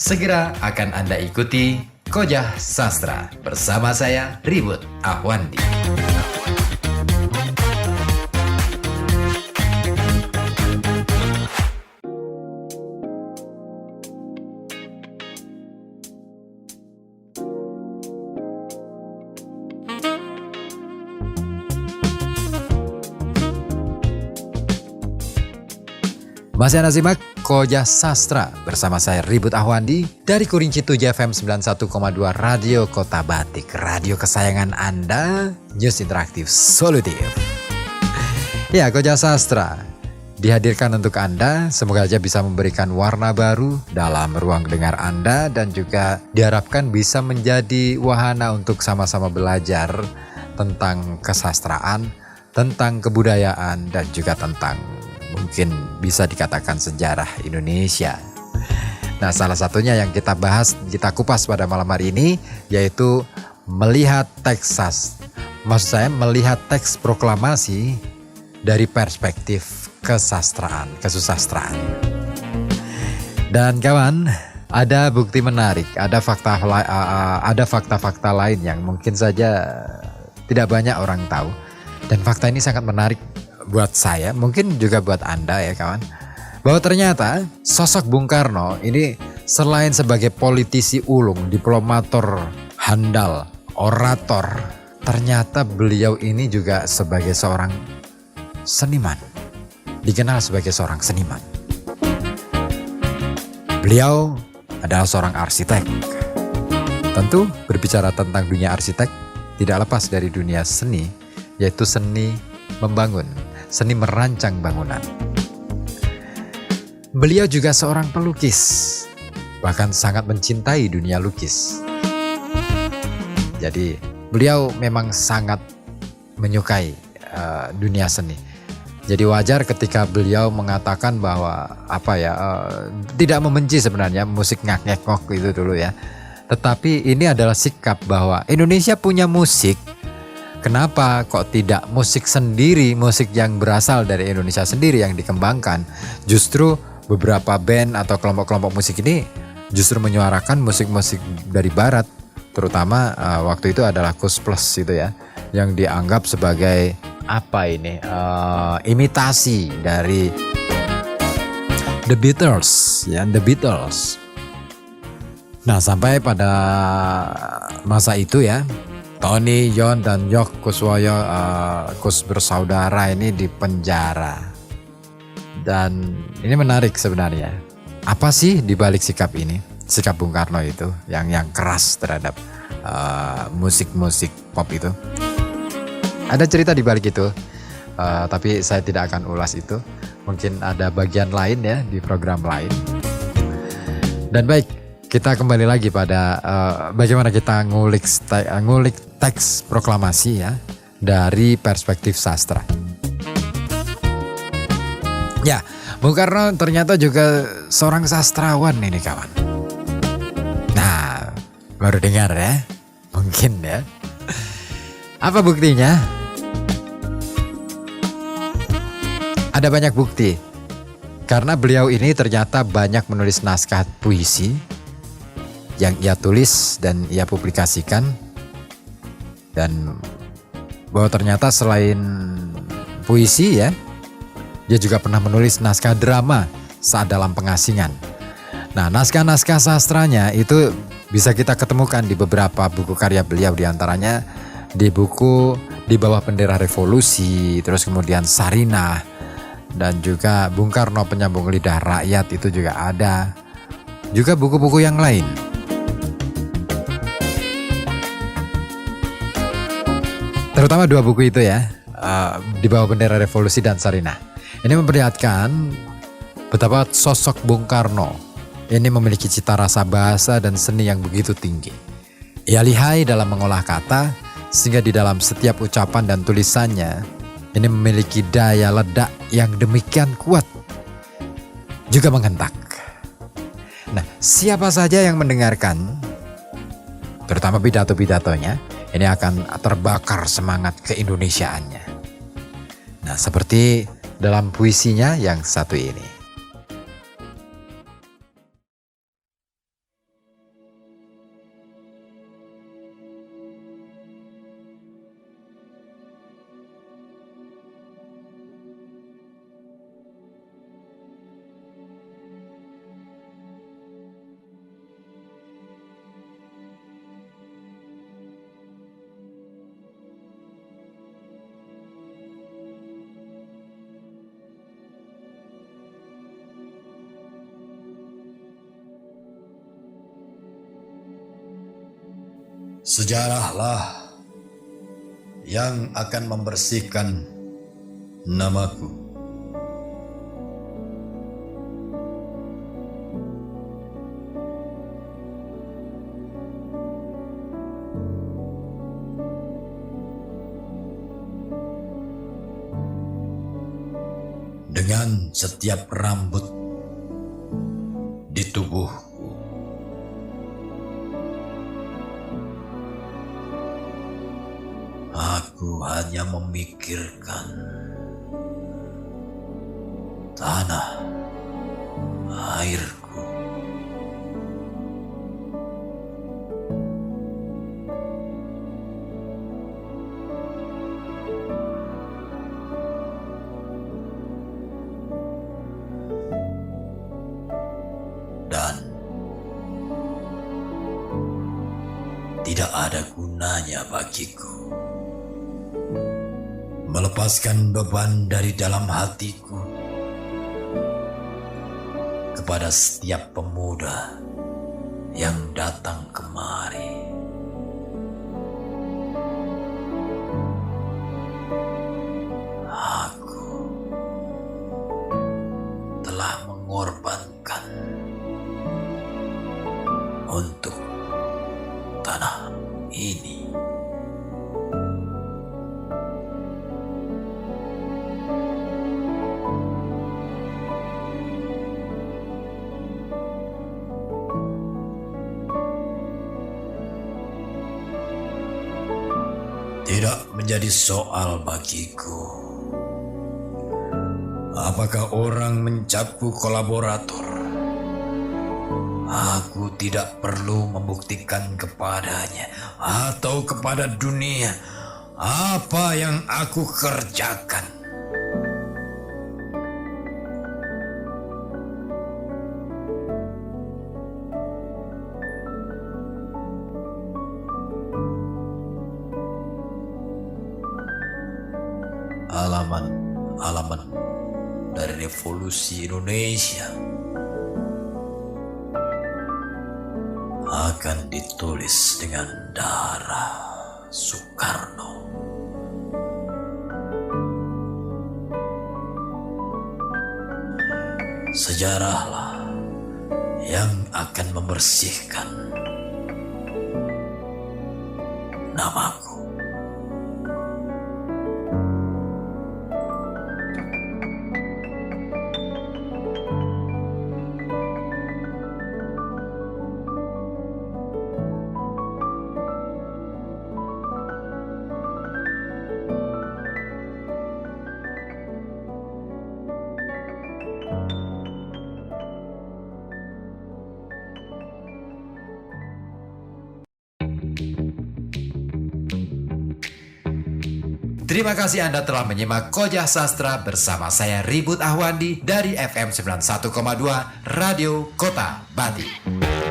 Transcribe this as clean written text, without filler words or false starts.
Segera akan Anda ikuti Kojah Sastra bersama saya Ribut Ahwandi. Masih Anda simak Kojah Sastra bersama saya Ribut Ahwandi dari Kurinci 7 FM 91,2 Radio Kota Batik, radio kesayangan Anda, news interaktif solutif. Ya, Kojah Sastra dihadirkan untuk Anda, semoga aja bisa memberikan warna baru dalam ruang dengar Anda dan juga diharapkan bisa menjadi wahana untuk sama-sama belajar tentang kesastraan, tentang kebudayaan dan juga tentang mungkin bisa dikatakan sejarah Indonesia. Nah, salah satunya yang kita bahas, kita kupas pada malam hari ini yaitu melihat melihat teks proklamasi dari perspektif kesusastraan. Dan kawan, ada bukti menarik, ada fakta-fakta lain yang mungkin saja tidak banyak orang tahu. Dan fakta ini sangat menarik buat saya, mungkin juga buat Anda ya kawan, bahwa ternyata sosok Bung Karno ini selain sebagai politisi ulung, diplomator handal, orator, ternyata beliau ini juga sebagai seorang seniman, dikenal sebagai seorang seniman. Beliau adalah seorang arsitek. Tentu berbicara tentang dunia arsitek tidak lepas dari dunia seni, yaitu seni membangun, seni merancang bangunan. Beliau juga seorang pelukis, bahkan sangat mencintai dunia lukis. Jadi beliau memang sangat menyukai dunia seni. Jadi wajar ketika beliau mengatakan bahwa tidak membenci sebenarnya musik ngak-ngok itu dulu ya. Tetapi ini adalah sikap bahwa Indonesia punya musik. Kenapa kok tidak musik sendiri, musik yang berasal dari Indonesia sendiri yang dikembangkan? Justru beberapa band atau kelompok-kelompok musik ini justru menyuarakan musik-musik dari barat. Terutama waktu itu adalah Kus Plus itu ya, yang dianggap sebagai imitasi dari The Beatles ya, The Beatles. Nah, sampai pada masa itu ya, Tony, Yon, dan Yok Kuswoyo, Kus bersaudara ini dipenjara. Dan ini menarik sebenarnya. Apa sih dibalik sikap ini? Sikap Bung Karno itu yang keras terhadap musik-musik pop itu. Ada cerita di balik itu, tapi saya tidak akan ulas itu. Mungkin ada bagian lain ya di program lain. Dan baik, kita kembali lagi pada bagaimana kita ngulik teks proklamasi ya dari perspektif sastra. Ya, Bung Karno ternyata juga seorang sastrawan ini kawan. Nah, baru dengar ya, mungkin ya. Apa buktinya? Ada banyak bukti. Karena beliau ini ternyata banyak menulis naskah puisi yang ia tulis dan ia publikasikan. Dan bahwa ternyata selain puisi ya, dia juga pernah menulis naskah drama saat dalam pengasingan. Nah, naskah-naskah sastranya itu bisa kita ketemukan di beberapa buku karya beliau, diantaranya di buku Di Bawah Bendera Revolusi, terus kemudian Sarinah, dan juga Bung Karno Penyambung Lidah Rakyat itu juga ada. Juga buku-buku yang lain. Terutama dua buku itu ya, Di Bawah Bendera Revolusi dan Sarinah. Ini memperlihatkan betapa sosok Bung Karno ini memiliki cita rasa bahasa dan seni yang begitu tinggi. Ia lihai dalam mengolah kata, sehingga di dalam setiap ucapan dan tulisannya ini memiliki daya ledak yang demikian kuat, juga menghentak. Nah, siapa saja yang mendengarkan, terutama pidato-pidatonya, ini akan terbakar semangat keindonesiaannya. Nah, seperti dalam puisinya yang satu ini. Sejarahlah yang akan membersihkan namaku. Dengan setiap rambut di tubuhku, aku hanya memikirkan tanah airku. Dan tidak ada gunanya bagiku melepaskan beban dari dalam hatiku kepada setiap pemuda yang datang kemari. Aku telah mengorbankan untuk tanah ini. Tidak menjadi soal bagiku apakah orang mencapku kolaborator. Aku tidak perlu membuktikan kepadanya atau kepada dunia apa yang aku kerjakan. Halaman dari revolusi Indonesia akan ditulis dengan darah Soekarno. Sejarahlah yang akan membersihkan namaku. Terima kasih Anda telah menyimak Kojah Sastra bersama saya Ribut Ahwandi dari FM 91,2 Radio Kota Bati.